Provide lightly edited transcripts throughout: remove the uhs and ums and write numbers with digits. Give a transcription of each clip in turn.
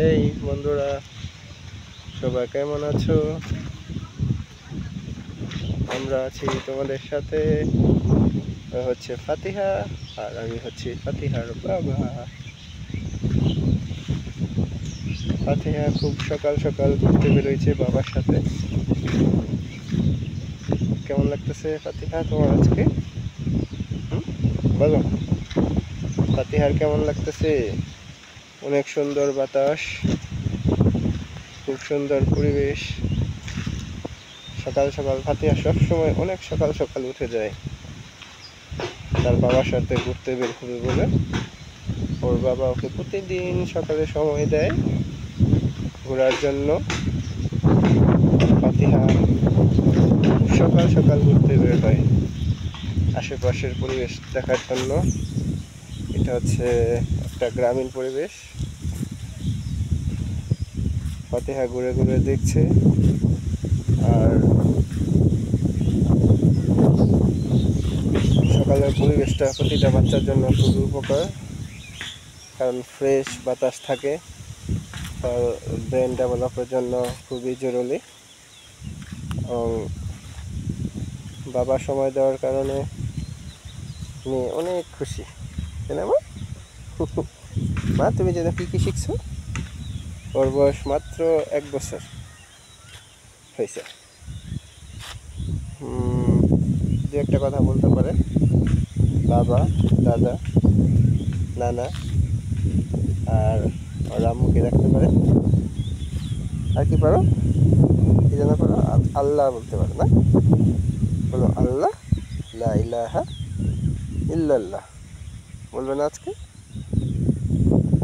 এই বন্ধুরা, সবাই কেমন আছো? আমরা আছি তোমাদের সাথে। হচ্ছে ফাতিহা, আর আমি হচ্ছি ফাতিহার বাবা। ফাতিহা খুব সকাল সকাল ঘুরতে বেরোইছে বাবার সাথে। কেমন লাগতেছে ফাতিহা তোমার আজকে? বলো, ফাতিহার কেমন লাগতেছে? অনেক সুন্দর বাতাস, খুব সুন্দর পরিবেশ। সকাল সকাল ফাতিহা সবসময় অনেক সকাল সকাল উঠে যায় তার বাবার সাথে ঘুরতে বের হবে বলে। ওর বাবা ওকে প্রতিদিন সকালে সময় দেয় ঘোরার জন্য। ফাতিহা সকাল সকাল ঘুরতে বের হয় আশেপাশের পরিবেশ দেখার জন্য। এটা হচ্ছে একটা গ্রামীণ পরিবেশ। ফাতিহা ঘুরে ঘুরে দেখছে। আর সকালের পরিবেশটা প্রতিটা বাচ্চার জন্য খুবই উপকার, কারণ ফ্রেশ বাতাস থাকে, তার ব্রেন ডেভেলপের জন্য খুবই জরুরি। এবং বাবা সময় দেওয়ার কারণে আমি অনেক খুশি, তাই না মা? মা, তুমি যেন কী কী শিখছো? ওর বয়স মাত্র 1 বছর হয়েছে। দু একটা কথা বলতে পারে, বাবা, দাদা, নানা, আর ওর আম্মুকে রাখতে পারে। আর কি পারো? কি যেন পারো? আল্লাহ বলতে পারে না? বলো আল্লাহ, লা ইলাহা ইল্লাল্লাহ। বলবে না আজকে?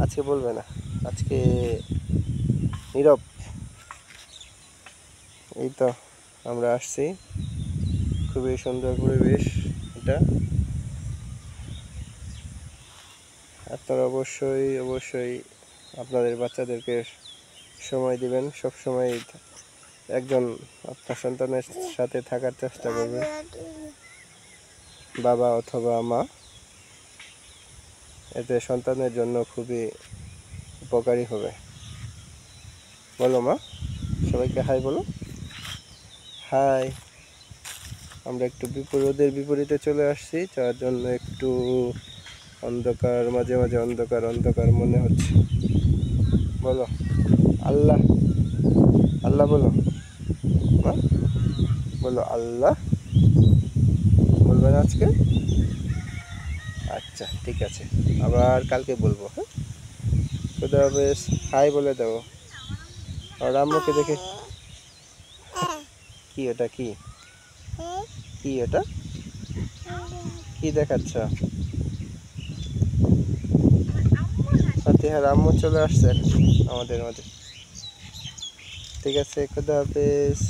আজকে বলবে না, আজকে নীরব। এই তো আমরা আসছি, খুবই সুন্দর পরিবেশ এটা। আপনারা অবশ্যই অবশ্যই আপনাদের বাচ্চাদেরকে সময় দিবেন। সব সময় একজন আপনার সন্তানের সাথে থাকার চেষ্টা করবেন, বাবা অথবা মা। এতে সন্তানের জন্য খুবই উপকারী হবে। বলো মা, সবাইকে হাই বলো। হাই। আমরা একটু রোদের বিপরীতে চলে আসছি, যার জন্য একটু অন্ধকার, মাঝে মাঝে অন্ধকার অন্ধকার মনে হচ্ছে। বলো আল্লাহ, আল্লাহ বলো মা, বলো আল্লাহ। বলবেন আজকে? আচ্ছা, ঠিক আছে, আবার কালকে বলবো। হ্যাঁ, খুদা হাফেজ। হাই বলে দেবো। আর আম্মুকে দেখে। কি ওটা? কি কি ওটা? কি দেখাচ্ছ? ফাতিহার আম্মু চলে আসছে আমাদের মাঝে। ঠিক আছে, খুদা হাফেজ।